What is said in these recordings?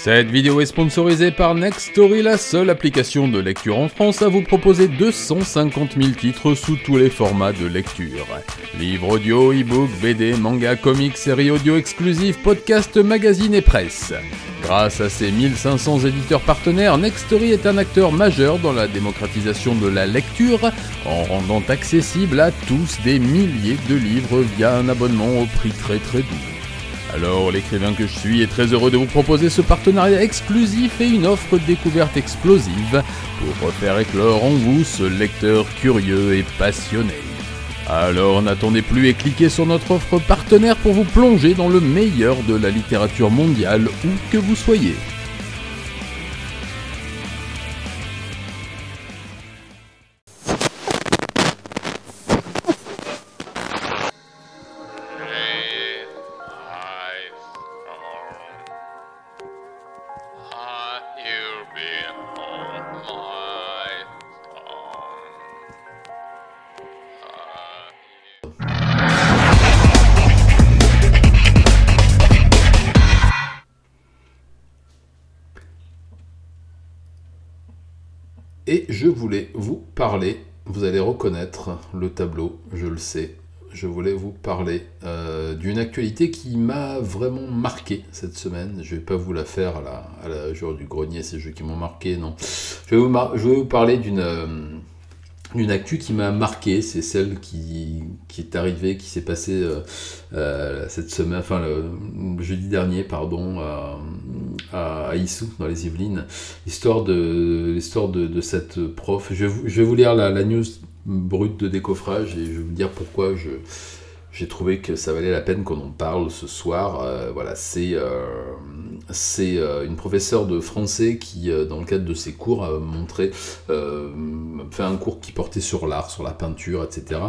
Cette vidéo est sponsorisée par Nextory, la seule application de lecture en France à vous proposer 250 000 titres sous tous les formats de lecture. Livres audio, e-book, BD, manga, comics, séries audio exclusives, podcasts, magazines et presse. Grâce à ses 1500 éditeurs partenaires, Nextory est un acteur majeur dans la démocratisation de la lecture en rendant accessible à tous des milliers de livres via un abonnement au prix très doux. Alors, l'écrivain que je suis est très heureux de vous proposer ce partenariat exclusif et une offre découverte explosive pour faire éclore en vous ce lecteur curieux et passionné. Alors n'attendez plus et cliquez sur notre offre partenaire pour vous plonger dans le meilleur de la littérature mondiale où que vous soyez. Et je voulais vous parler, vous allez reconnaître le tableau, je le sais, je voulais vous parler d'une actualité qui m'a vraiment marqué cette semaine. Je ne vais pas vous la faire à la jour du grenier, ces jeux qui m'ont marqué, non. Je vais vous parler d'une actu qui m'a marqué, c'est celle qui est arrivée, qui s'est passée cette semaine, enfin le jeudi dernier, pardon, à Issou, dans les Yvelines, l'histoire de cette prof. Je vais vous lire la news brute de décoffrage et je vais vous dire pourquoi j'ai trouvé que ça valait la peine qu'on en parle ce soir. Voilà, c'est une professeure de français qui, dans le cadre de ses cours, a fait un cours qui portait sur l'art, sur la peinture, etc.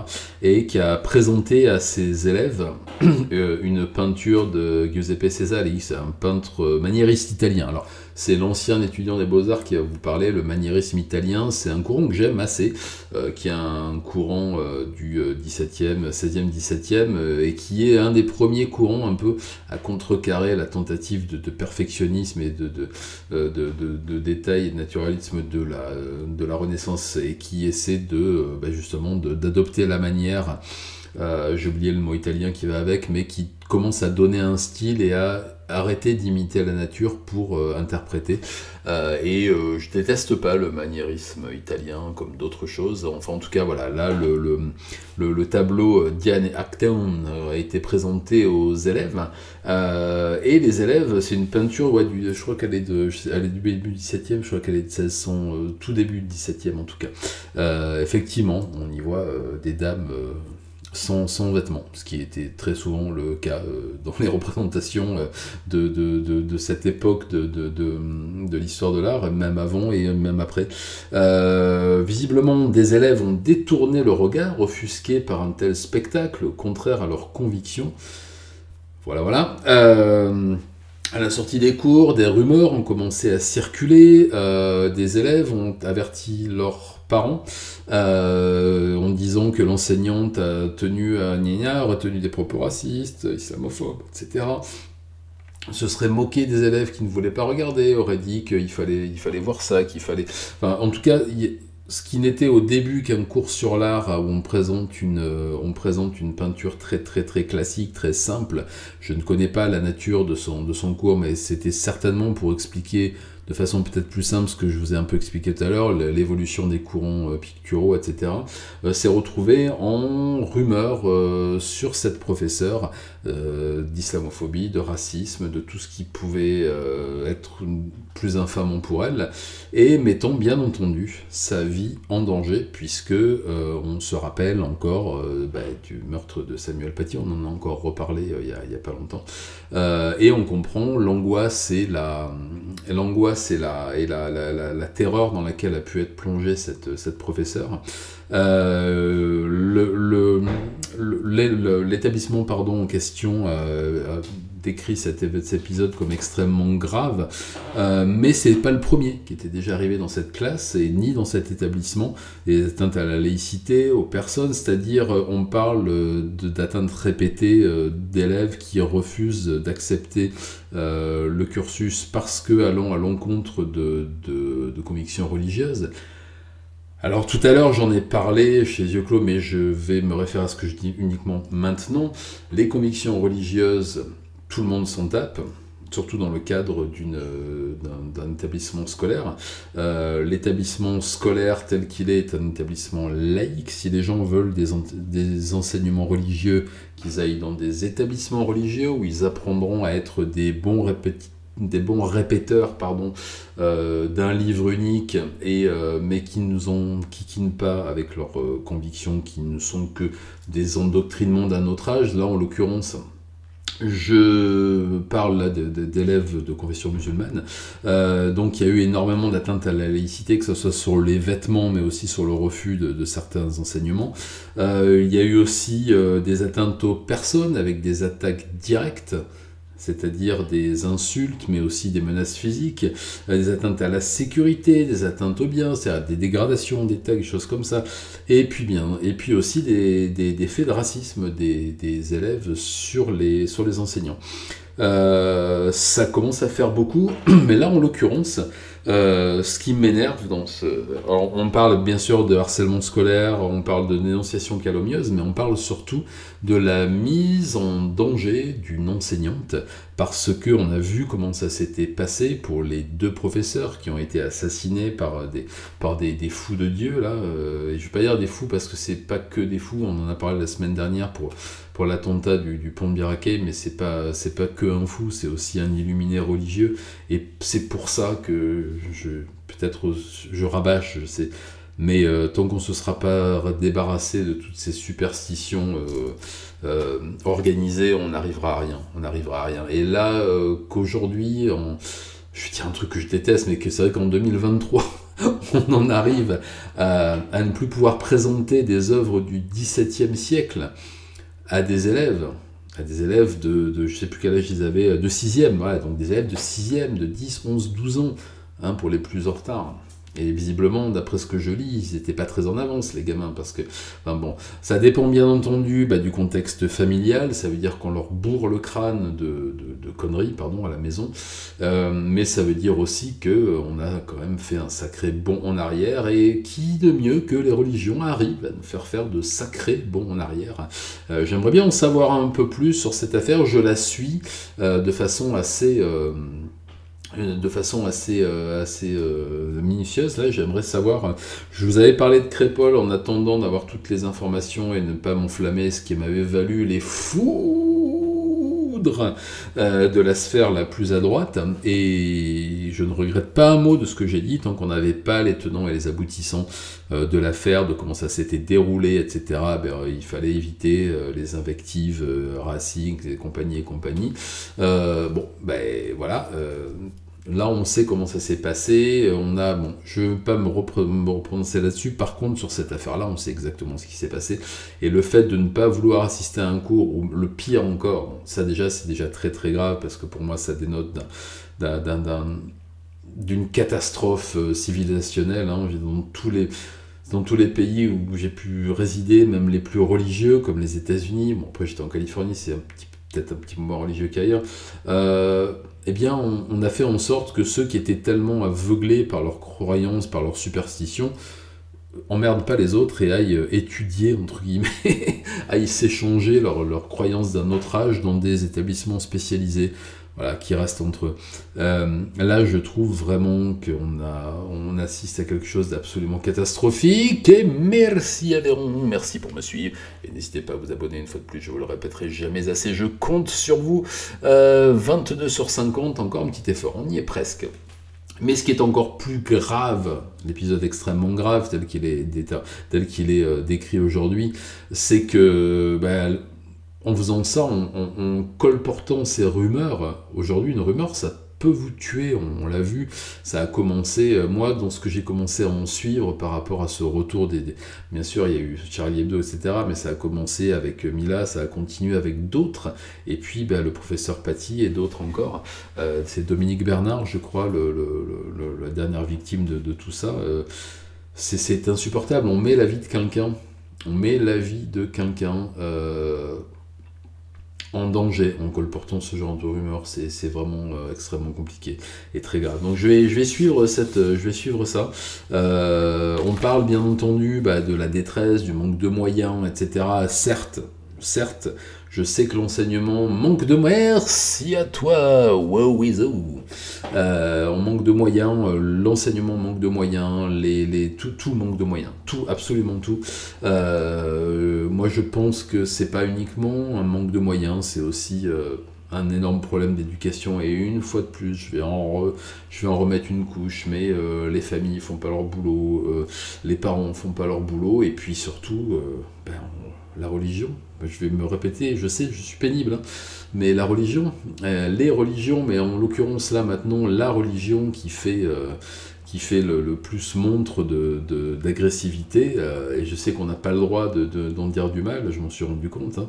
Et qui a présenté à ses élèves une peinture de Giuseppe Cesari. C'est un peintre maniériste italien. Alors, c'est l'ancien étudiant des Beaux-Arts qui va vous parler. Le maniérisme italien, c'est un courant que j'aime assez, qui est un courant du 16e, 17e, et qui est un des premiers courants un peu à contrecarrer la tentative de perfectionnisme et de détail et de naturalisme de la Renaissance, et qui essaie justement d'adopter la manière, j'ai oublié le mot italien qui va avec, mais qui commence à donner un style et à arrêter d'imiter la nature pour interpréter. Je déteste pas le maniérisme italien comme d'autres choses. Enfin, en tout cas, voilà, là, le tableau Diane et Acteon a été présenté aux élèves. Et les élèves, c'est une peinture, je crois qu'elle est du début du 17e, je crois qu'elle est de tout début du 17e en tout cas. Effectivement, on y voit des dames sans vêtements, ce qui était très souvent le cas dans les représentations de cette époque de l'histoire de l'art, même avant et même après. Visiblement, des élèves ont détourné le regard, offusqués par un tel spectacle, contraire à leurs convictions. Voilà. À la sortie des cours, des rumeurs ont commencé à circuler, des élèves ont averti leurs parents en disant que l'enseignante a retenu des propos racistes, islamophobes, etc. Se serait moqué des élèves qui ne voulaient pas regarder, aurait dit qu'il fallait voir ça, Enfin, en tout cas, ce qui n'était au début qu'un cours sur l'art où on présente une peinture très classique, très simple. Je ne connais pas la nature de son cours, mais c'était certainement pour expliquer de façon peut-être plus simple ce que je vous ai un peu expliqué tout à l'heure, l'évolution des courants picturaux, etc. s'est retrouvé en rumeur sur cette professeure d'islamophobie, de racisme, de tout ce qui pouvait être plus infamant pour elle, et mettant bien entendu sa vie en danger, puisque on se rappelle encore du meurtre de Samuel Paty, on en a encore reparlé il y a pas longtemps, et on comprend l'angoisse et la terreur dans laquelle a pu être plongée cette professeure. Le l'établissement en question décrit cet épisode comme extrêmement grave, mais c'est pas le premier qui était déjà arrivé dans cette classe et ni dans cet établissement. Des atteintes à la laïcité, aux personnes, c'est-à-dire on parle d'atteintes répétées d'élèves qui refusent d'accepter le cursus parce que allant à l'encontre de convictions religieuses. Alors tout à l'heure j'en ai parlé chez les yeux clos, mais je vais me référer à ce que je dis uniquement maintenant. Les convictions religieuses, tout le monde s'en tape, surtout dans le cadre d'un établissement scolaire. L'établissement scolaire tel qu'il est un établissement laïque. Si les gens veulent des enseignements religieux, qu'ils aillent dans des établissements religieux où ils apprendront à être des bons répéteurs d'un livre unique, mais qui nous enquiquinent pas avec leurs convictions, qui ne sont que des endoctrinements d'un autre âge. Là, en l'occurrence, je parle là d'élèves de confession musulmane. Donc il y a eu énormément d'atteintes à la laïcité, que ce soit sur les vêtements, mais aussi sur le refus de certains enseignements. Il y a eu aussi des atteintes aux personnes, avec des attaques directes, c'est-à-dire des insultes, mais aussi des menaces physiques, des atteintes à la sécurité, des atteintes aux biens, c'est-à-dire des dégradations, des tags, des choses comme ça, et puis aussi des faits de racisme des élèves sur les enseignants. Ça commence à faire beaucoup, mais là, en l'occurrence, ce qui m'énerve Alors, on parle bien sûr de harcèlement scolaire, on parle de dénonciation calomnieuse, mais on parle surtout de la mise en danger d'une enseignante, parce qu'on a vu comment ça s'était passé pour les 2 professeurs qui ont été assassinés par des fous de Dieu, là. Et je ne vais pas dire des fous, parce que c'est pas que des fous, on en a parlé la semaine dernière pour l'attentat du pont de Bir Hakeim, mais c'est pas que un fou, c'est aussi un illuminé religieux, et c'est pour ça que peut-être je rabâche, je sais, mais tant qu'on ne se sera pas débarrassé de toutes ces superstitions organisées, on n'arrivera à rien. Et là, qu'aujourd'hui, je vais dire un truc que je déteste, mais que c'est vrai qu'en 2023, on en arrive à ne plus pouvoir présenter des œuvres du XVIIe siècle à des élèves de je sais plus quel âge ils avaient, de 6e, voilà, donc des élèves de 6e, de 10, 11, 12 ans, hein, pour les plus en retard. Et visiblement, d'après ce que je lis, ils n'étaient pas très en avance, les gamins, parce que, enfin bon, ça dépend bien entendu du contexte familial, ça veut dire qu'on leur bourre le crâne de conneries, à la maison, mais ça veut dire aussi qu'on a quand même fait un sacré bond en arrière, et qui de mieux que les religions arrivent à nous faire de sacrés bonds en arrière. J'aimerais bien en savoir un peu plus sur cette affaire, je la suis de façon assez minutieuse. Là, j'aimerais savoir, je vous avais parlé de Crépol en attendant d'avoir toutes les informations et ne pas m'enflammer, ce qui m'avait valu les foudres de la sphère la plus à droite, et je ne regrette pas un mot de ce que j'ai dit tant qu'on n'avait pas les tenants et les aboutissants de l'affaire, de comment ça s'était déroulé, etc. Il fallait éviter les invectives racistes et compagnie. Voilà. Là, on sait comment ça s'est passé. Je ne veux pas me reprononcer là-dessus. Par contre, sur cette affaire-là, on sait exactement ce qui s'est passé. Et le fait de ne pas vouloir assister à un cours, ou le pire encore, ça déjà, c'est déjà très très grave, parce que pour moi, ça dénote d'une catastrophe civilisationnelle. Dans tous les pays où j'ai pu résider, même les plus religieux, comme les États-Unis, après j'étais en Californie, c'est peut-être un petit peu moins religieux qu'ailleurs, on a fait en sorte que ceux qui étaient tellement aveuglés par leurs croyances, par leurs superstitions, emmerdent pas les autres et aillent étudier, entre guillemets, aillent s'échanger leurs croyances d'un autre âge dans des établissements spécialisés, voilà, qui restent entre eux. Là, je trouve vraiment qu'on assiste à quelque chose d'absolument catastrophique. Et merci Aveyron, merci pour me suivre. Et n'hésitez pas à vous abonner une fois de plus, je vous le répéterai jamais assez. Je compte sur vous. 22 sur 50, encore un petit effort, on y est presque. Mais ce qui est encore plus grave, l'épisode extrêmement grave tel qu'il est décrit aujourd'hui, c'est que en faisant ça, en colportant ces rumeurs, aujourd'hui une rumeur ça peut vous tuer, on l'a vu, ça a commencé, moi, dans ce que j'ai commencé à en suivre par rapport à ce retour bien sûr, il y a eu Charlie Hebdo, etc., mais ça a commencé avec Mila, ça a continué avec d'autres, et puis le professeur Paty et d'autres encore. C'est Dominique Bernard, je crois, la dernière victime de tout ça. C'est insupportable, on met la vie de quelqu'un, en danger en colportant ce genre de rumeurs, c'est vraiment extrêmement compliqué et très grave. Donc je vais suivre ça. On parle bien entendu de la détresse, du manque de moyens, etc. Certes, je sais que l'enseignement manque de moyens. Merci à toi, wow, on manque de moyens, l'enseignement manque de moyens, tout manque de moyens, tout, absolument tout. Moi, je pense que c'est pas uniquement un manque de moyens, c'est aussi un énorme problème d'éducation. Et une fois de plus, je vais en remettre une couche, mais les familles font pas leur boulot, les parents font pas leur boulot, et puis surtout, la religion. Je vais me répéter, je sais, je suis pénible, hein, mais la religion, les religions, mais en l'occurrence là maintenant, la religion qui fait le plus montre d'agressivité, et je sais qu'on n'a pas le droit d'en dire du mal, je m'en suis rendu compte, hein,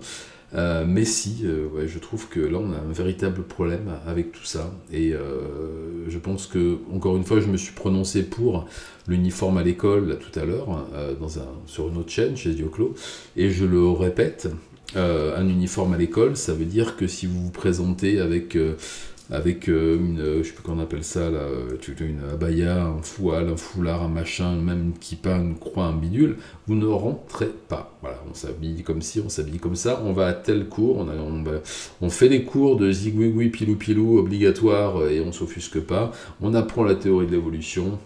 mais si, ouais, je trouve que là on a un véritable problème avec tout ça, et je pense que, encore une fois, je me suis prononcé pour l'uniforme à l'école là, tout à l'heure, sur une autre chaîne, chez Dioclo, et je le répète, un uniforme à l'école, ça veut dire que si vous vous présentez avec une, je sais plus comment on appelle ça, là, une abaya, un foual, un foulard, un machin, même une kippa, une croix, un bidule, vous ne rentrez pas. Voilà, on s'habille comme ci, on s'habille comme ça, on va à tel cours, on fait des cours de zigouigoui, pilou-pilou, obligatoires, et on s'offusque pas, on apprend la théorie de l'évolution,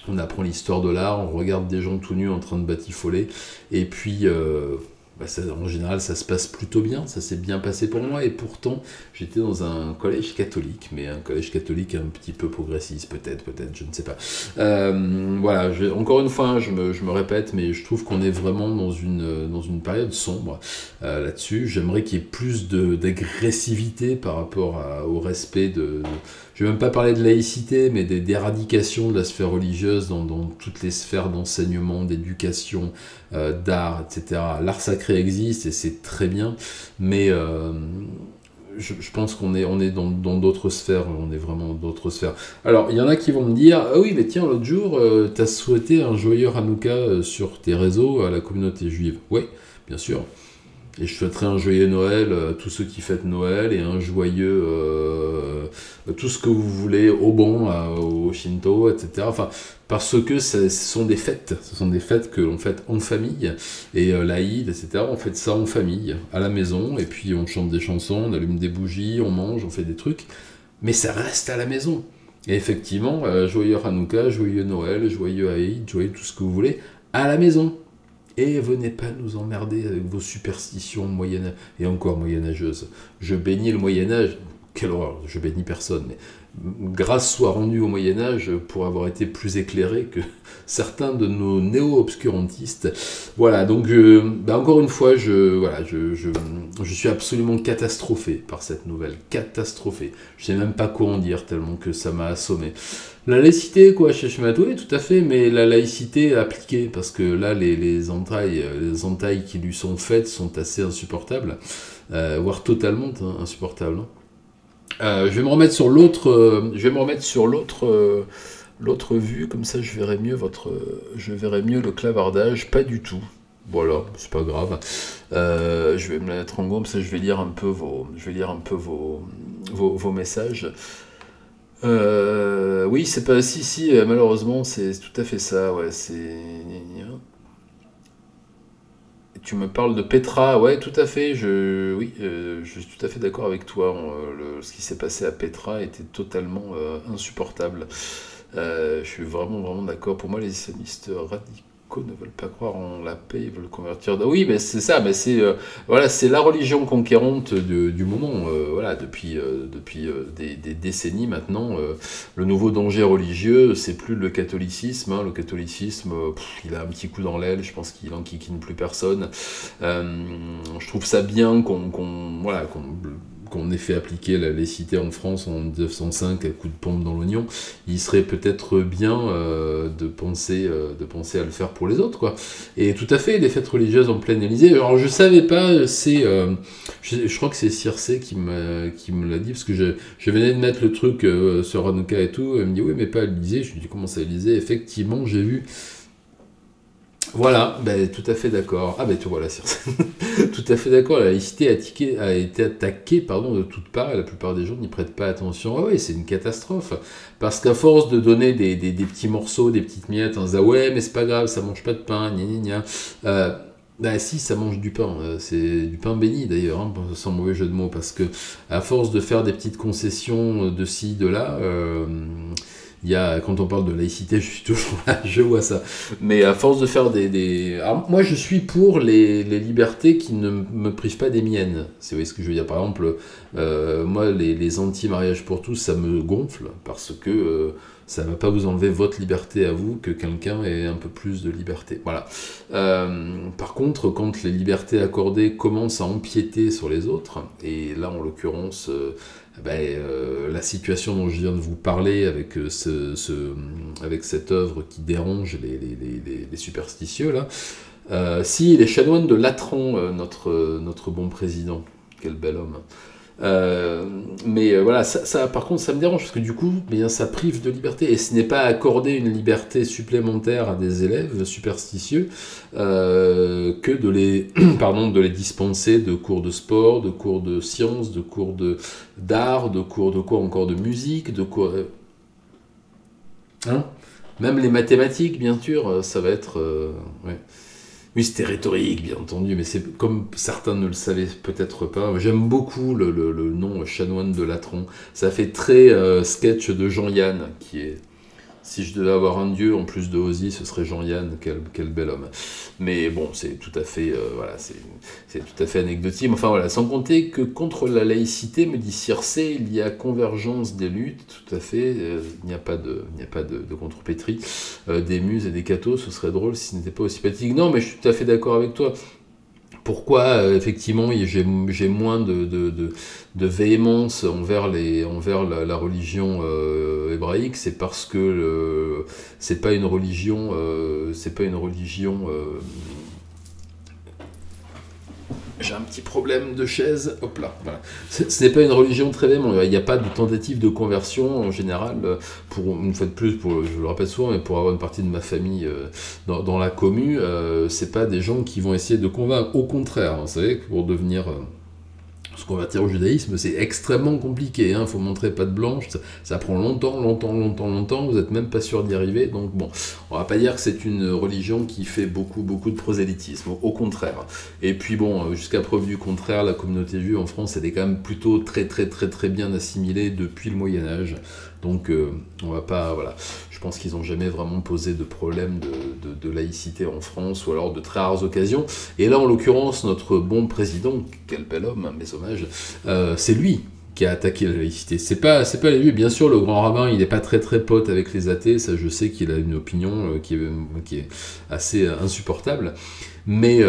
on apprend l'histoire de l'art, on regarde des gens tout nus en train de batifoler, et puis en général ça se passe plutôt bien, ça s'est bien passé pour moi, et pourtant j'étais dans un collège catholique, mais un collège catholique un petit peu progressiste, peut-être, je ne sais pas. Voilà, encore une fois, je me répète, mais je trouve qu'on est vraiment dans une période sombre là-dessus. J'aimerais qu'il y ait plus d'agressivité par rapport au respect je ne vais même pas parler de laïcité, mais d'éradication de la sphère religieuse dans toutes les sphères d'enseignement, d'éducation, d'art, etc. L'art sacré existe et c'est très bien, mais je pense qu'on est dans d'autres sphères, on est vraiment dans d'autres sphères. Alors, il y en a qui vont me dire, ah oui, mais tiens, l'autre jour, tu as souhaité un joyeux Hanouka sur tes réseaux à la communauté juive. Oui, bien sûr. Et je souhaiterais un joyeux Noël à tous ceux qui fêtent Noël, et un joyeux tout ce que vous voulez au bon, au Shinto, etc. Enfin, parce que ce sont des fêtes que l'on fête en famille, et l'Aïd, etc. On fête ça en famille, à la maison, et puis on chante des chansons, on allume des bougies, on mange, on fait des trucs, mais ça reste à la maison. Et effectivement, joyeux Hanouka, joyeux Noël, joyeux Aïd, joyeux tout ce que vous voulez, à la maison. Et venez pas nous emmerder avec vos superstitions et encore moyenâgeuses. Je bénis le Moyen-Âge, quelle horreur, je bénis personne, mais grâce soit rendue au Moyen-Âge pour avoir été plus éclairé que certains de nos néo-obscurantistes. Voilà, donc encore une fois, je suis absolument catastrophé par cette nouvelle, catastrophé. Je sais même pas quoi en dire tellement que ça m'a assommé. La laïcité, quoi, chez Schmatoué, tout à fait, mais la laïcité appliquée, parce que là, les entailles qui lui sont faites sont assez insupportables, voire totalement insupportables. Je vais me remettre sur l'autre vue, comme ça je verrai mieux le clavardage, pas du tout. Voilà, c'est pas grave. Je vais me la mettre en gros, comme ça je vais lire un peu vos messages. Oui, c'est pas... Si, malheureusement, c'est tout à fait ça, ouais, Tu me parles de Petra, ouais, tout à fait, je suis tout à fait d'accord avec toi, ce qui s'est passé à Petra était totalement insupportable. Je suis vraiment, vraiment d'accord. Pour moi, les islamistes radicaux ne veulent pas croire en la paix, ils veulent convertir. Oui, mais c'est ça, mais c'est la religion conquérante du moment. Voilà, depuis des décennies maintenant, le nouveau danger religieux, c'est plus le catholicisme. Hein. Le catholicisme, il a un petit coup dans l'aile. Je pense qu'il enquiquine plus personne. Je trouve ça bien qu'on en effet appliqué la laïcité en France en 1905 à coup de pompe dans l'oignon, il serait peut-être bien de penser à le faire pour les autres, quoi. Et tout à fait, les fêtes religieuses en pleine Élysée. Alors je savais pas, je crois que c'est Circé qui me l'a dit, parce que je venais de mettre le truc sur Hanouka et tout, elle me dit oui mais pas à l'Élysée, je lui dis comment ça à l'Élysée, effectivement j'ai vu. Voilà, ben, tout à fait d'accord. Ah ben tu vois là, tout à fait d'accord. La laïcité a été attaquée pardon, de toutes parts et la plupart des gens n'y prêtent pas attention. Ah oui, c'est une catastrophe. Parce qu'à force de donner des petits morceaux, des petites miettes, on se dit ah ouais mais c'est pas grave, ça mange pas de pain, gna gna gna. Bah si, ça mange du pain, c'est du pain béni d'ailleurs, hein, sans mauvais jeu de mots, parce que à force de faire des petites concessions de ci, de là, quand on parle de laïcité, je suis toujours là, je vois ça. Mais à force de faire Alors, moi, je suis pour les libertés qui ne me privent pas des miennes. Vous voyez ce que je veux dire? Par exemple, moi, les anti-mariages pour tous, ça me gonfle, parce que ça ne va pas vous enlever votre liberté à vous que quelqu'un ait un peu plus de liberté. Voilà. Par contre, quand les libertés accordées commencent à empiéter sur les autres, et là, en l'occurrence... la situation dont je viens de vous parler avec, avec cette œuvre qui dérange les superstitieux, là, si les chanoines de Latran, notre bon président, quel bel homme, voilà, ça, par contre, ça me dérange, parce que du coup, ça prive de liberté, et ce n'est pas accorder une liberté supplémentaire à des élèves superstitieux que de les, de les dispenser de cours de sport, de cours de sciences, de cours d'art, de cours de quoi encore, de musique, de cours... Hein, même les mathématiques, bien sûr, ça va être... ouais. Oui, c'était rhétorique, bien entendu, mais c'est comme certains ne le savaient peut-être pas. J'aime beaucoup le nom chanoine de Latran. Ça fait très sketch de Jean-Yann, qui est... Si je devais avoir un dieu en plus de Ozzy, ce serait Jean-Yann, quel bel homme. Mais bon, c'est tout à fait, voilà, c'est tout à fait anecdotique. Enfin voilà, sans compter que contre la laïcité, me dit Circé, il y a convergence des luttes, tout à fait. Il n'y a pas de contrepétrie des muses et des cathos. Ce serait drôle si ce n'était pas aussi pathétique. Non, mais je suis tout à fait d'accord avec toi. Pourquoi, effectivement, j'ai moins de véhémence envers la religion hébraïque, c'est parce que c'est pas une religion, j'ai un petit problème de chaise, hop là, voilà. Ce n'est pas une religion très véhémente, il n'y a pas de tentative de conversion en général, une fois de plus, je le répète souvent, mais pour avoir une partie de ma famille dans la commu, c'est pas des gens qui vont essayer de convaincre, au contraire, vous savez, pour devenir... se convertir au judaïsme, c'est extrêmement compliqué, hein. Faut montrer patte blanche, ça prend longtemps, vous n'êtes même pas sûr d'y arriver, donc bon, on va pas dire que c'est une religion qui fait beaucoup de prosélytisme, au contraire. Et puis bon, jusqu'à preuve du contraire, la communauté juive en France, elle est quand même plutôt très bien assimilée depuis le Moyen-Âge, donc on va pas, voilà... Je pense qu'ils n'ont jamais vraiment posé de problème de laïcité en France, ou alors de très rares occasions. Et là, en l'occurrence, notre bon président, quel bel homme, hein, mes hommages, c'est lui qui a attaqué la laïcité. C'est pas les Juifs. Bien sûr, le grand rabbin, il n'est pas très pote avec les athées, ça je sais qu'il a une opinion qui est assez insupportable. Mais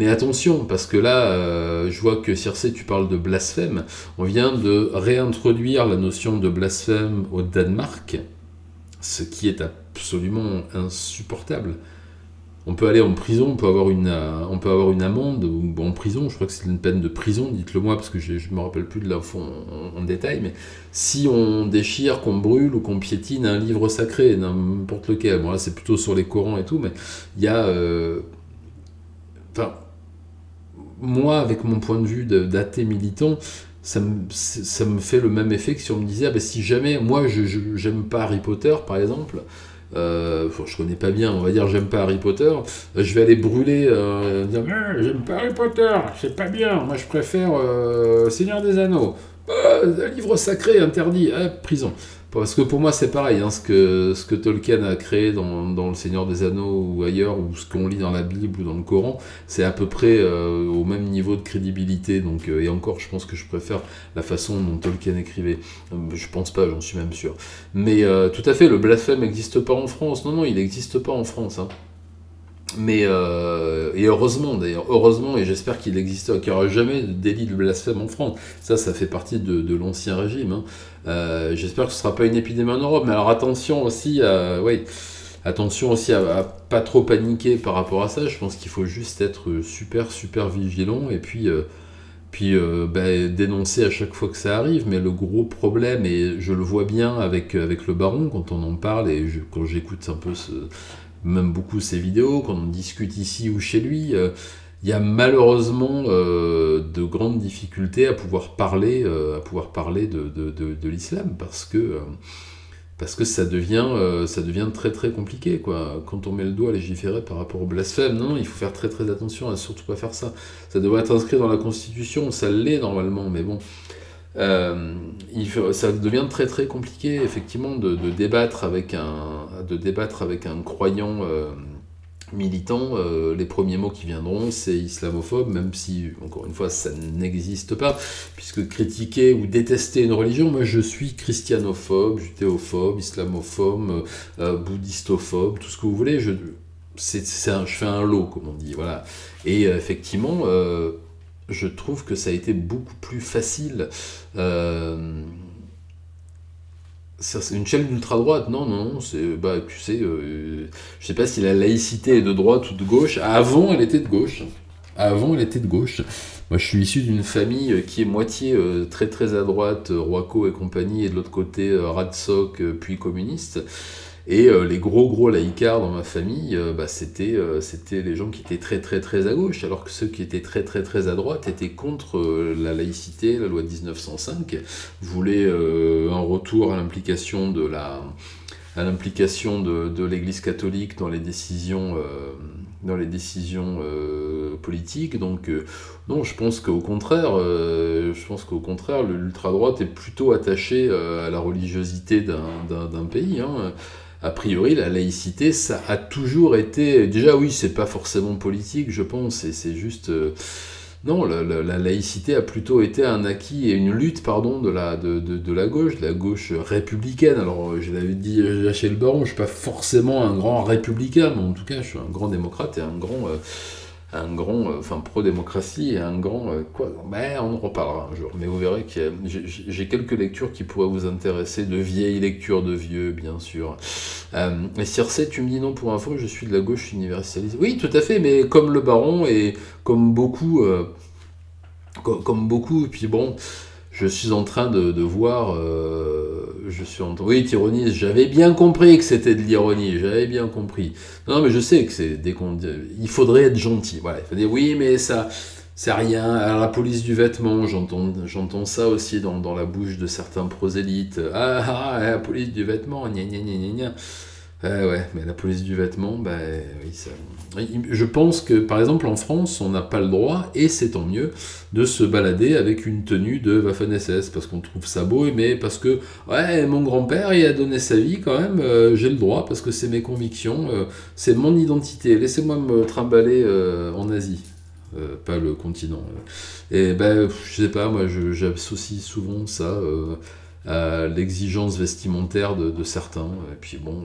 attention, parce que là, je vois que Circé, tu parles de blasphème. On vient de réintroduire la notion de blasphème au Danemark, ce qui est absolument insupportable. On peut aller en prison, on peut avoir une amende, ou en prison, je crois que c'est une peine de prison, dites-le moi, parce que je ne me rappelle plus de l'info en détail, mais si on déchire, qu'on brûle, ou qu'on piétine un livre sacré, n'importe lequel, bon là c'est plutôt sur les Corans et tout, mais il y a... Enfin, moi, avec mon point de vue d'athée militant, ça me fait le même effet que si on me disait, ah ben si jamais, moi j'aime pas Harry Potter par exemple, je connais pas bien, on va dire j'aime pas Harry Potter, je vais aller brûler, dire j'aime pas Harry Potter, c'est pas bien, moi je préfère Seigneur des Anneaux, un livre sacré interdit, prison. Parce que pour moi c'est pareil, hein, ce que Tolkien a créé dans Le Seigneur des Anneaux ou ailleurs, ou ce qu'on lit dans la Bible ou dans le Coran, c'est à peu près au même niveau de crédibilité. Donc, et encore, je pense que je préfère la façon dont Tolkien écrivait. Je pense pas, j'en suis même sûr. Mais tout à fait, le blasphème n'existe pas en France. Non, il n'existe pas en France. Hein. et heureusement d'ailleurs, heureusement, et j'espère qu'il existe, qu'il n'y aura jamais de délit de blasphème en France. Ça fait partie de l'ancien régime. Hein. J'espère que ce ne sera pas une épidémie en Europe. Mais alors attention aussi à pas trop paniquer par rapport à ça. Je pense qu'il faut juste être super, super vigilant et puis dénoncer à chaque fois que ça arrive. Mais le gros problème, et je le vois bien avec le baron quand on en parle et quand j'écoute un peu même beaucoup ses vidéos, quand on discute ici ou chez lui, il y a malheureusement de grandes difficultés à pouvoir parler de l'islam parce que ça devient très très compliqué, quoi. Quand on met le doigt à légiférer par rapport au blasphème, non, il faut faire très très attention à surtout pas faire ça. Ça devrait être inscrit dans la Constitution, ça l'est normalement, mais bon. Ça devient très très compliqué effectivement de débattre avec un croyant militant. Les premiers mots qui viendront, c'est islamophobe, même si encore une fois ça n'existe pas, puisque critiquer ou détester une religion, moi je suis christianophobe, judéophobe, islamophobe, bouddhistophobe, tout ce que vous voulez. Je fais un lot, comme on dit, voilà. Et effectivement, je trouve que ça a été beaucoup plus facile. C'est une chaîne d'ultra-droite, non, c'est, tu sais, je sais pas si la laïcité est de droite ou de gauche. Avant, elle était de gauche. Moi, je suis issu d'une famille qui est moitié très très à droite, Roaco et compagnie, et de l'autre côté, Radsoc, puis communiste. Et les gros laïcards dans ma famille, c'était les gens qui étaient très très très à gauche, alors que ceux qui étaient très très très à droite étaient contre la laïcité, la loi de 1905, voulaient un retour à l'implication de l'Église catholique dans les décisions politiques. Donc non, je pense qu'au contraire, l'ultra-droite est plutôt attachée à la religiosité d'un pays. Hein. A priori, la laïcité, ça a toujours été... Déjà, oui, c'est pas forcément politique, je pense, et c'est juste... Non, la laïcité a plutôt été un acquis et une lutte, pardon, de la gauche républicaine. Alors, je l'avais dit chez le baron, je suis pas forcément un grand républicain, mais en tout cas, je suis un grand démocrate et un grand pro-démocratie et un grand quoi. Mais on en reparlera un jour. Mais vous verrez que j'ai quelques lectures qui pourraient vous intéresser, de vieilles lectures de vieux, bien sûr. Et Circe, tu me dis non pour info, je suis de la gauche universaliste. Oui, tout à fait, mais comme le baron et comme beaucoup, et puis bon. Je suis en train de voir... Oui, t'ironise, j'avais bien compris que c'était de l'ironie, j'avais bien compris. Non, mais je sais que c'est... Il faudrait être gentil, voilà. Il faut dire, oui, mais ça... C'est rien. Alors, la police du vêtement, j'entends ça aussi dans la bouche de certains prosélytes. La police du vêtement, gna gna gna gna gna. Ouais, mais la police du vêtement, oui, ça... Je pense que, par exemple, en France, on n'a pas le droit, et c'est tant mieux, de se balader avec une tenue de Waffen-SS, parce qu'on trouve ça beau, mais parce que, ouais, mon grand-père, il a donné sa vie quand même, j'ai le droit, parce que c'est mes convictions, c'est mon identité, laissez-moi me trimballer en Asie. Pas le continent. Et je sais pas, moi j'associe souvent ça à l'exigence vestimentaire de certains, et puis bon...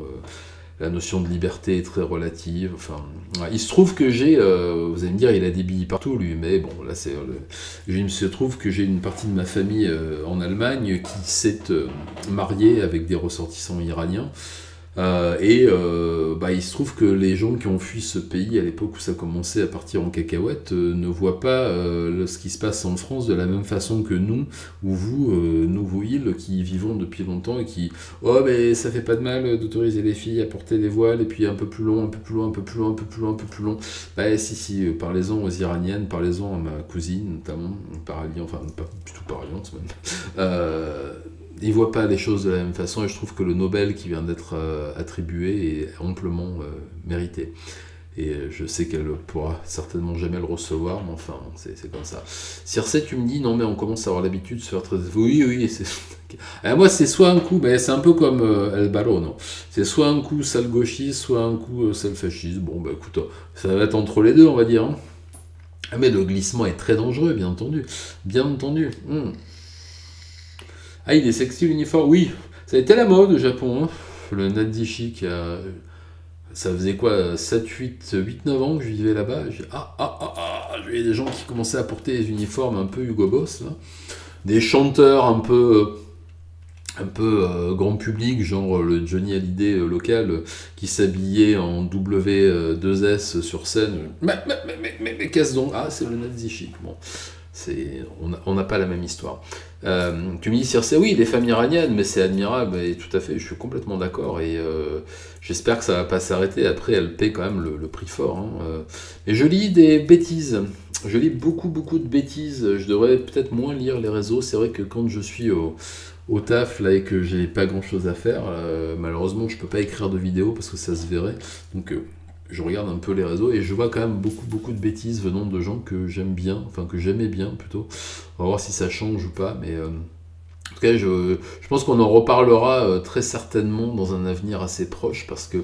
La notion de liberté est très relative. Enfin, ouais. Il se trouve que j'ai, vous allez me dire, il a des billes partout, lui, mais bon, là, il se trouve que j'ai une partie de ma famille en Allemagne qui s'est mariée avec des ressortissants iraniens. Il se trouve que les gens qui ont fui ce pays à l'époque où ça commençait à partir en cacahuète ne voient pas ce qui se passe en France de la même façon que nous, ou vous, nous, îles, qui vivons depuis longtemps et qui « Oh, mais ça fait pas de mal d'autoriser les filles à porter des voiles, et puis un peu plus long, un peu plus long, un peu plus long, un peu plus long, un peu plus long. » Si, parlez-en aux Iraniennes, parlez-en à ma cousine, notamment, par alliance, enfin, pas du tout par alliance, même. Ils ne voient pas les choses de la même façon, et je trouve que le Nobel qui vient d'être attribué est amplement mérité. Et je sais qu'elle pourra certainement jamais le recevoir, mais enfin, c'est comme ça. Circe, tu me dis, non mais on commence à avoir l'habitude de se faire très... Oui, c'est... moi, c'est soit un coup, mais c'est un peu comme El Baro, non. C'est soit un coup sale gauchiste, soit un coup sale fasciste. Bon, écoute, ça va être entre les deux, on va dire. Hein. Mais le glissement est très dangereux, bien entendu. Bien entendu. Ah, il est sexy l'uniforme, oui, ça a été la mode au Japon, hein. Le Nadishi qui a... Ça faisait quoi, 9 ans que je vivais là-bas. Je voyais des gens qui commençaient à porter des uniformes un peu Hugo Boss, là. Des chanteurs un peu grand public, genre le Johnny Hallyday local, qui s'habillait en W2S sur scène. Mais qu'est-ce donc? Ah, c'est le nazi chic. Bon, on n'a pas la même histoire. Tu me dis, Circe, oui, les femmes iraniennes, mais c'est admirable, et tout à fait, je suis complètement d'accord, et j'espère que ça va pas s'arrêter. Après, elles paient quand même le prix fort, hein. Et je lis des bêtises. Je lis beaucoup, beaucoup de bêtises. Je devrais peut-être moins lire les réseaux. C'est vrai que quand je suis au taf là et que j'ai pas grand chose à faire, malheureusement je peux pas écrire de vidéo parce que ça se verrait, donc je regarde un peu les réseaux et je vois quand même beaucoup beaucoup de bêtises venant de gens que j'aime bien, enfin que j'aimais bien plutôt. On va voir si ça change ou pas, mais en tout cas je pense qu'on en reparlera très certainement dans un avenir assez proche, parce que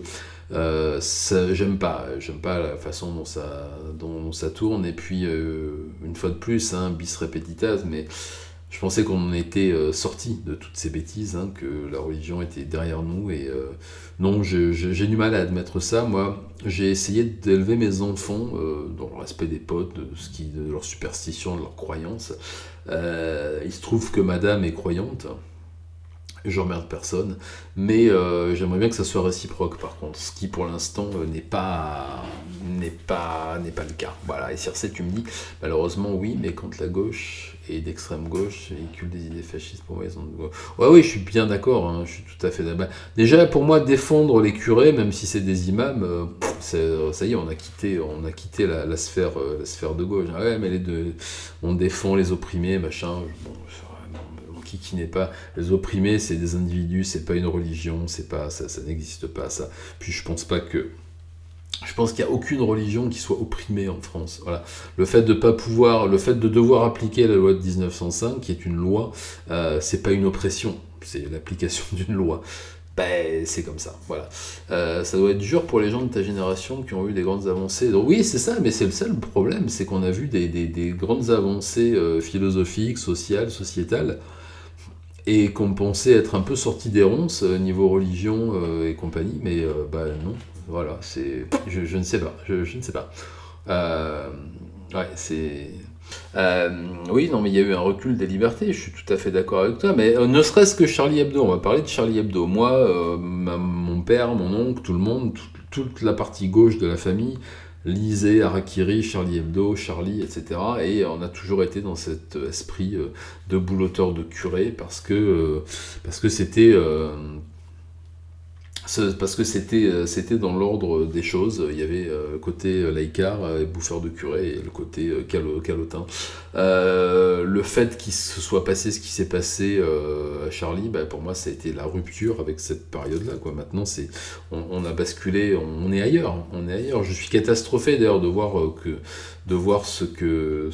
j'aime pas la façon dont ça tourne, et puis une fois de plus, hein, bis repetitas, mais je pensais qu'on était sorti de toutes ces bêtises, hein, que la religion était derrière nous, et non, j'ai du mal à admettre ça. Moi, j'ai essayé d'élever mes enfants dans le respect des potes, de leur superstition, de leurs croyances. Il se trouve que madame est croyante, je remercie personne, mais j'aimerais bien que ça soit réciproque par contre, ce qui pour l'instant n'est pas le cas. Voilà, et Circe, tu me dis, malheureusement oui, mais quand la gauche et d'extrême gauche véhiculent des idées fascistes, pour moi ils ont de gauche. Ouais, oui, je suis bien d'accord, hein, je suis tout à fait d'accord. Déjà, pour moi, défendre les curés, même si c'est des imams, ça y est, on a quitté la sphère de gauche. Ah ouais, mais on défend les opprimés, machin. Bon, qui n'est pas les opprimés, c'est des individus, c'est pas une religion, c'est pas ça n'existe pas ça. Puis je pense qu'il n'y a aucune religion qui soit opprimée en France. Voilà. Le fait de devoir appliquer la loi de 1905, qui est une loi, c'est pas une oppression, c'est l'application d'une loi. Ben, c'est comme ça, voilà. Ça doit être dur pour les gens de ta génération qui ont eu des grandes avancées. Donc, oui, c'est ça, mais c'est le seul problème, c'est qu'on a vu des grandes avancées philosophiques, sociales, sociétales, et qu'on pensait être un peu sorti des ronces niveau religion et compagnie, mais bah non, voilà, je ne sais pas, je ne sais pas. Euh, ouais, c'est... oui, non, mais il y a eu un recul des libertés, je suis tout à fait d'accord avec toi, mais ne serait-ce que Charlie Hebdo, on va parler de Charlie Hebdo. Moi, mon père, mon oncle, tout le monde, toute la partie gauche de la famille lisait Harakiri, Charlie Hebdo, Charlie, etc. Et on a toujours été dans cet esprit de bouloteur de curé, parce que c'était dans l'ordre des choses. Il y avait le côté laïcard, bouffeur de curé, et le côté calotin. Le fait qu'il se soit passé ce qui s'est passé à Charlie, bah, pour moi, ça a été la rupture avec cette période-là, quoi. Maintenant, on a basculé, on est ailleurs. On est ailleurs. Je suis catastrophé d'ailleurs de voir ce que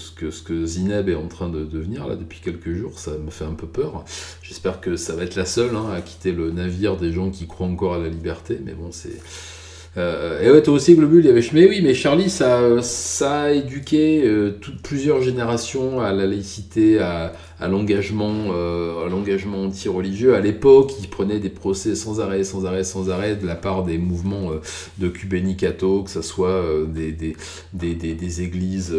Zineb est en train de devenir là depuis quelques jours. Ça me fait un peu peur. J'espère que ça va être la seule, hein, à quitter le navire des gens qui croient encore à la liberté, mais bon, c'est... et ouais, toi aussi, Globule, il y avait... Mais oui, mais Charlie, ça a éduqué plusieurs générations à la laïcité, à l'engagement anti-religieux. À l'époque, il prenait des procès sans arrêt, de la part des mouvements de Cubénicato, que ce soit des églises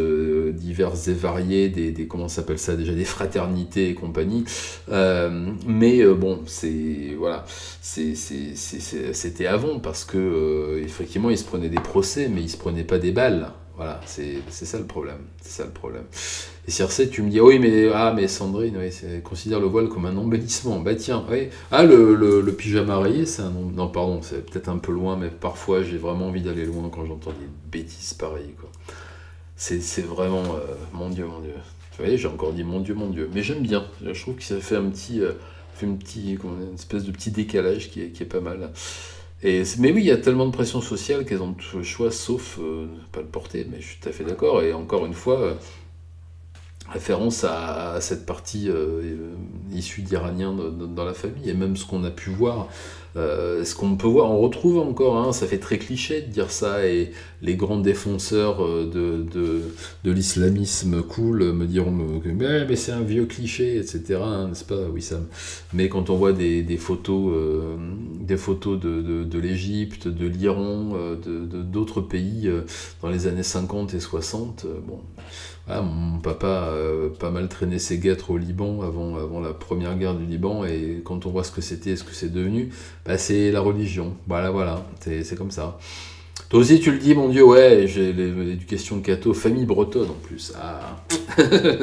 diverses et variées, comment ça s'appelle ça déjà, des fraternités et compagnie. Mais bon, voilà, c'était avant, parce que effectivement, ils se prenaient des procès, mais ils se prenaient pas des balles. Voilà, c'est ça le problème. C'est ça le problème. Et Circe, tu me dis, oh oui, mais Sandrine, oui, considère le voile comme un embellissement. Bah tiens, oui. Ah, le pyjama rayé, c'est un... Non, pardon, c'est peut-être un peu loin, mais parfois j'ai vraiment envie d'aller loin quand j'entends des bêtises pareilles, quoi. C'est vraiment... mon Dieu, mon Dieu. Vous voyez, j'ai encore dit mon Dieu. Mais j'aime bien. Je trouve que ça fait une espèce de petit décalage qui est pas mal. Mais oui, il y a tellement de pression sociale qu'elles ont le choix, sauf ne pas le porter, mais je suis tout à fait d'accord. Et encore une fois, référence à cette partie issue d'Iraniens dans la famille, et même ce qu'on a pu voir, ce qu'on peut voir, on retrouve encore, hein, ça fait très cliché de dire ça, et les grands défenseurs de l'islamisme cool me diront que mais c'est un vieux cliché, etc., hein, n'est-ce pas, Wissam? Mais quand on voit des photos des photos de l'Égypte, de l'Iran, d'autres pays dans les années 50 et 60. Bon, voilà, mon papa a pas mal traîné ses guêtres au Liban avant la première guerre du Liban, et quand on voit ce que c'était, ce que c'est devenu, bah, c'est la religion. Voilà, c'est comme ça. Toi aussi tu le dis, mon Dieu, ouais, j'ai l'éducation catho, famille bretonne en plus. Ah,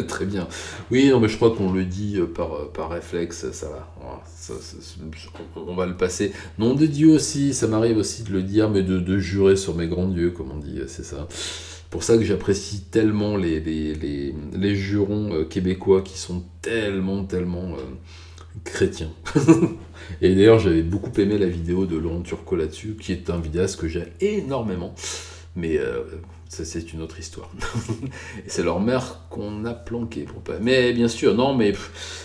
très bien. Oui, non, mais je crois qu'on le dit par réflexe, ça va. On va le passer. Nom de Dieu aussi, ça m'arrive aussi de le dire, mais de jurer sur mes grands dieux, comme on dit, c'est ça. Pour ça que j'apprécie tellement les jurons québécois qui sont tellement chrétiens. Et d'ailleurs, j'avais beaucoup aimé la vidéo de Laurent Turcot là-dessus, qui est un vidéaste que j'aime énormément, mais ça c'est une autre histoire. Et c'est leur mère qu'on a planqué pour pas. Mais bien sûr, non, mais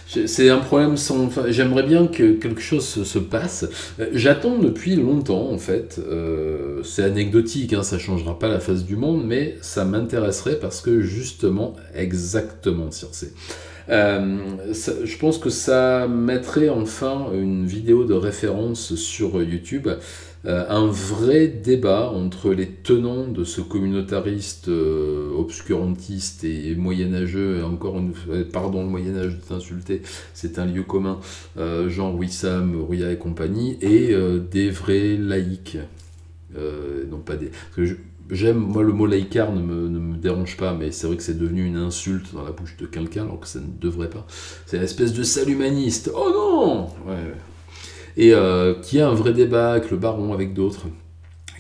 c'est un problème sans. Enfin, j'aimerais bien que quelque chose se passe. J'attends depuis longtemps, en fait. C'est anecdotique, hein, ça changera pas la face du monde, mais ça m'intéresserait parce que justement, exactement, Circé. Je pense que ça mettrait enfin une vidéo de référence sur YouTube, un vrai débat entre les tenants de ce communautariste obscurantiste et moyenâgeux, et encore une fois, pardon, le Moyen-Âge est insulté, c'est un lieu commun, Jean Wissam, Rouillat et compagnie, et des vrais laïcs, non pas des... Parce que j'aime, moi le mot laïcard ne me dérange pas, mais c'est vrai que c'est devenu une insulte dans la bouche de quelqu'un, alors que ça ne devrait pas. C'est une espèce de salumaniste. Oh non, ouais. Et qu'il y ait un vrai débat avec le baron, avec d'autres,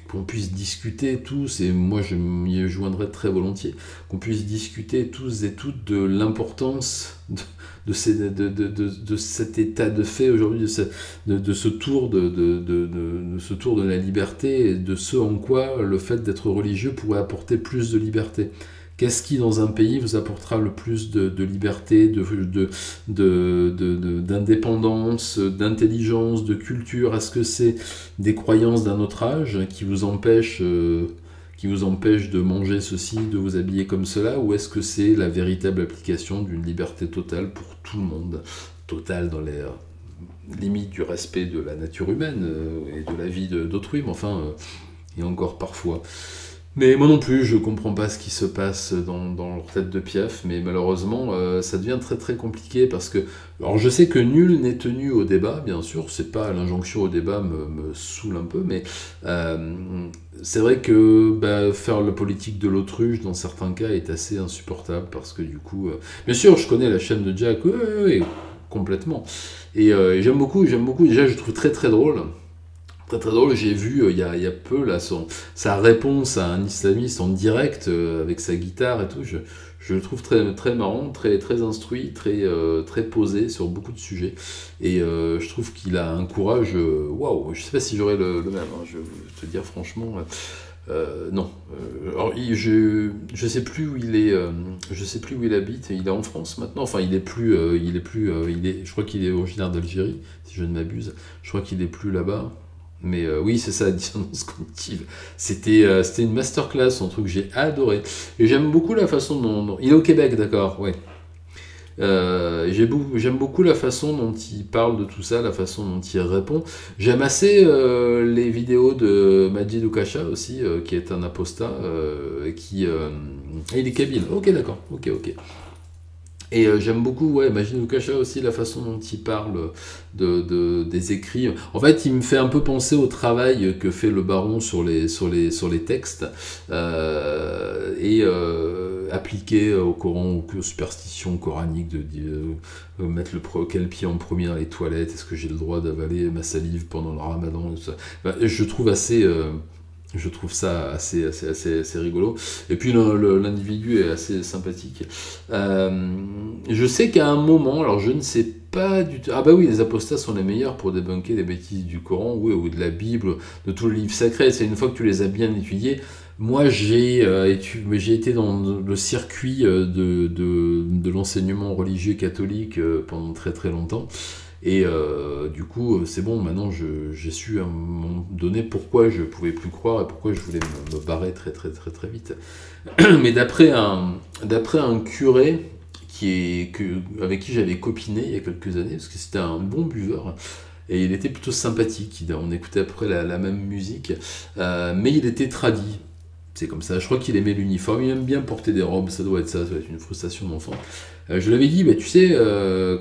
qu'on puisse discuter tous, et moi je m'y joindrais très volontiers, qu'on puisse discuter tous et toutes de l'importance de cet état de fait aujourd'hui, de ce tour ce tour de la liberté, et de ce en quoi le fait d'être religieux pourrait apporter plus de liberté. Qu'est-ce qui, dans un pays, vous apportera le plus de liberté, d'indépendance, d'intelligence, de culture? Est-ce que c'est des croyances d'un autre âge qui vous empêchent de manger ceci, de vous habiller comme cela, ou est-ce que c'est la véritable application d'une liberté totale pour tout le monde, totale dans les limites du respect de la nature humaine et de la vie d'autrui, mais enfin, et encore parfois. Mais moi non plus, je comprends pas ce qui se passe dans leur tête de piaf, mais malheureusement, ça devient très compliqué parce que... Alors je sais que nul n'est tenu au débat, bien sûr, c'est pas l'injonction au débat me saoule un peu, mais c'est vrai que faire la politique de l'autruche dans certains cas est assez insupportable parce que du coup... Bien sûr, je connais la chaîne de Jack, oui, complètement. Et j'aime beaucoup, déjà je trouve très drôle. Très drôle, j'ai vu il y a peu là, sa réponse à un islamiste en direct avec sa guitare et tout, je le trouve très marrant, très instruit, très posé sur beaucoup de sujets, et je trouve qu'il a un courage, waouh, je sais pas si j'aurais le même, hein, je vais te dire franchement, non. Alors, je sais plus où il est, je sais plus où il habite, il est en France maintenant, enfin je crois qu'il est originaire d'Algérie, si je ne m'abuse, je crois qu'il est plus là-bas. Mais oui, c'est ça, dissonance cognitive. C'était une masterclass, son truc, j'ai adoré. Et j'aime beaucoup la façon dont... Il est au Québec, d'accord, ouais. J'aime beaucoup la façon dont il parle de tout ça, la façon dont il répond. J'aime assez les vidéos de Majid Oukasha aussi, qui est un apostat, il est kabyle. Ok, d'accord, ok. Et j'aime beaucoup, ouais, Majid Oukasha aussi, la façon dont il parle des écrits. En fait, il me fait un peu penser au travail que fait le baron sur les textes, appliqué au Coran, aux superstitions coraniques, de mettre quel pied en premier dans les toilettes, est-ce que j'ai le droit d'avaler ma salive pendant le ramadan, et tout ça. Je trouve ça assez rigolo. Et puis l'individu est assez sympathique. Je sais qu'à un moment, alors je ne sais pas du tout... Ah bah oui, les apostats sont les meilleurs pour débunker des bêtises du Coran, oui, ou de la Bible, de tout le livre sacré. C'est une fois que tu les as bien étudiés. Moi, j'ai été dans le circuit de l'enseignement religieux catholique pendant très longtemps. Et du coup, c'est bon, maintenant j'ai su à un moment donné pourquoi je pouvais plus croire et pourquoi je voulais me barrer très vite. Mais d'après un curé avec qui j'avais copiné il y a quelques années, parce que c'était un bon buveur, et il était plutôt sympathique. On écoutait à peu près la même musique, mais il était tradi. C'est comme ça. Je crois qu'il aimait l'uniforme. Il aime bien porter des robes. Ça doit être une frustration d'enfant. Je l'avais dit, bah, tu sais,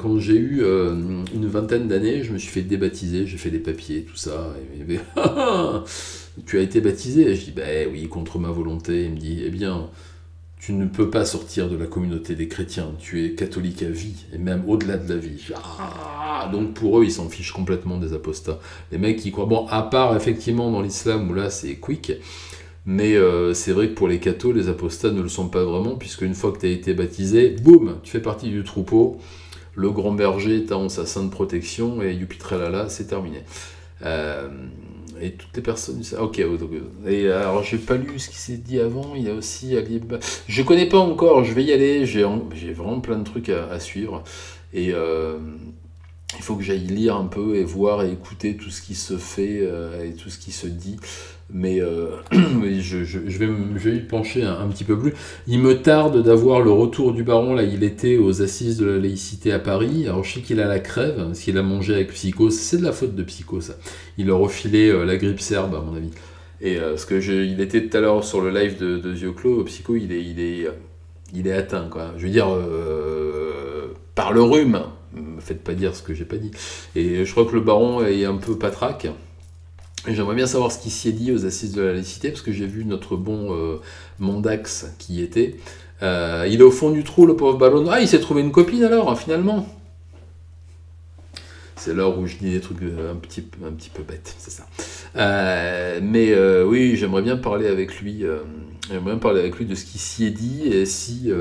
quand j'ai eu une vingtaine d'années, je me suis fait débaptiser. J'ai fait des papiers, tout ça. Et il me dit, tu as été baptisé? Et je dis, bah oui, contre ma volonté. Il me dit, eh bien, tu ne peux pas sortir de la communauté des chrétiens. Tu es catholique à vie, et même au-delà de la vie. Donc pour eux, ils s'en fichent complètement des apostats. Les mecs qui croient, bon, à part effectivement dans l'islam où là c'est quick. Mais c'est vrai que pour les cathos, les apostats ne le sont pas vraiment, puisque une fois que tu as été baptisé, boum, tu fais partie du troupeau, le grand berger t'a en sa sainte protection, et Yupitralala, c'est terminé. Et toutes les personnes... Ok, et alors j'ai pas lu ce qui s'est dit avant, il y a aussi... Je connais pas encore, je vais y aller, j'ai vraiment plein de trucs à suivre, et... il faut que j'aille lire un peu et voir et écouter tout ce qui se fait et tout ce qui se dit. Mais je vais y pencher un petit peu plus. Il me tarde d'avoir le retour du baron. Là, il était aux assises de la laïcité à Paris. Alors, je sais qu'il a la crève, parce qu'il a mangé avec Psycho. C'est de la faute de Psycho, ça. Il a refilé la grippe serbe, à mon avis. Et parce que il était tout à l'heure sur le live de Zioclo. Psycho, il est atteint, quoi. Je veux dire, par le rhume. Me faites pas dire ce que j'ai pas dit. Et je crois que le baron est un peu patraque. Et j'aimerais bien savoir ce qui s'y est dit aux assises de la laïcité, parce que j'ai vu notre bon Mondax qui y était. Il est au fond du trou, le pauvre ballon. Ah, il s'est trouvé une copine alors, finalement. C'est l'heure où je dis des trucs un petit peu bêtes, c'est ça. Mais oui, j'aimerais bien parler avec lui. J'aimerais bien parler avec lui de ce qui s'y est dit et si...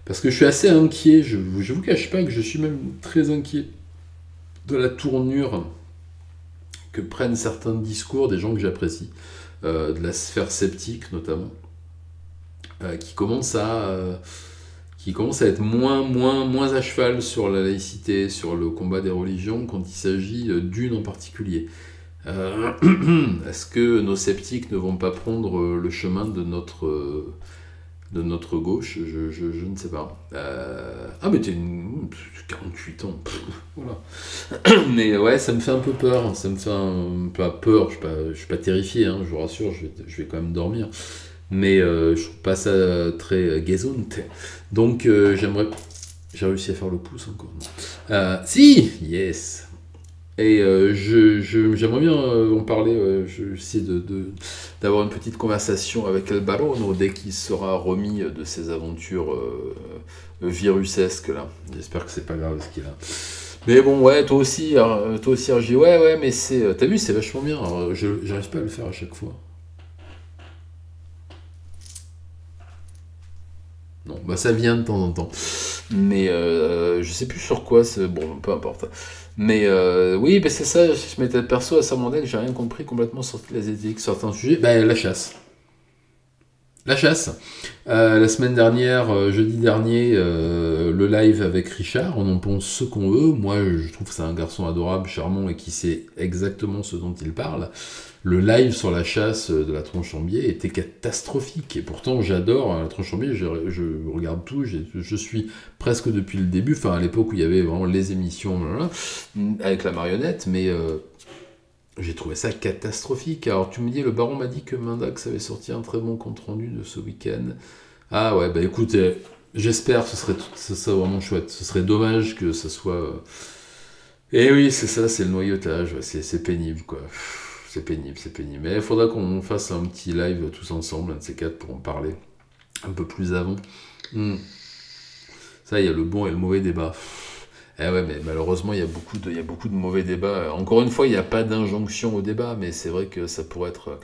Parce que je suis assez inquiet, je vous cache pas que je suis même très inquiet de la tournure que prennent certains discours des gens que j'apprécie, de la sphère sceptique notamment, qui commencent à être moins à cheval sur la laïcité, sur le combat des religions, quand il s'agit d'une en particulier. Est-ce que nos sceptiques ne vont pas prendre le chemin de notre gauche, je ne sais pas. Ah, mais t'es 48 ans, voilà. Mais ouais, ça me fait un peu peur, ça me fait pas peur, je suis pas terrifié, hein, je vous rassure, je vais quand même dormir. Mais je trouve pas ça très gesund. Donc j'ai réussi à faire le pouce encore. Si, yes. Et j'aimerais bien en parler, j'essaie d'avoir une petite conversation avec El Barono dès qu'il sera remis de ses aventures virusesques là. J'espère que c'est pas grave ce qu'il a. Mais bon, ouais, toi aussi, RJ, ouais, mais c'est... T'as vu, c'est vachement bien. Alors, j'arrive pas à le faire à chaque fois. Non, bah ça vient de temps en temps. Mais je sais plus sur quoi, bon, peu importe. Mais oui, bah c'est ça, je m'étais perso à Samandel, j'ai rien compris, complètement sorti les éthiques, certains sujets. Bah la chasse. La chasse. La semaine dernière, jeudi dernier, le live avec Richard, on en pense ce qu'on veut. Moi, je trouve que c'est un garçon adorable, charmant et qui sait exactement ce dont il parle. Le live sur la chasse de la Tronchambier était catastrophique. Et pourtant, j'adore la Tronchambier, je regarde tout, je suis presque depuis le début, enfin à l'époque où il y avait vraiment les émissions avec la marionnette, mais j'ai trouvé ça catastrophique. Alors tu me dis, le baron m'a dit que Mindax avait sorti un très bon compte-rendu de ce week-end. Ah ouais, bah écoute, j'espère, ce serait vraiment chouette. Ce serait dommage que ce soit... Et oui, c'est ça, c'est le noyautage, c'est pénible, quoi. C'est pénible. Mais il faudra qu'on fasse un petit live tous ensemble, un de ces quatre, pour en parler un peu plus avant. Ça, il y a le bon et le mauvais débat. Eh ouais, mais malheureusement, il y a beaucoup de mauvais débats. Encore une fois, il n'y a pas d'injonction au débat, mais c'est vrai que ça pourrait être...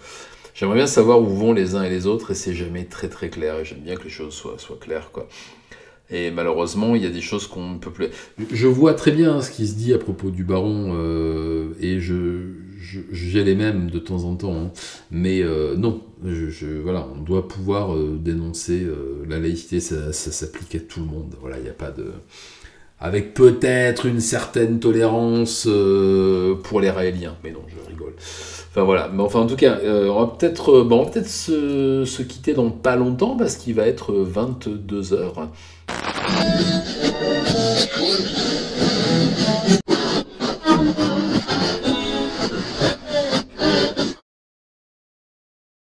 J'aimerais bien savoir où vont les uns et les autres, et c'est jamais très très clair, et j'aime bien que les choses soient claires, quoi. Et malheureusement, il y a des choses qu'on ne peut plus... Je vois très bien ce qui se dit à propos du baron, et j'ai les mêmes de temps en temps, hein. Mais non, voilà, on doit pouvoir dénoncer la laïcité, ça s'applique à tout le monde. Voilà, il n'y a pas de... Avec peut-être une certaine tolérance pour les Raéliens, mais non, je rigole. Enfin voilà, mais enfin en tout cas, on va peut-être se quitter dans pas longtemps, parce qu'il va être 22 h.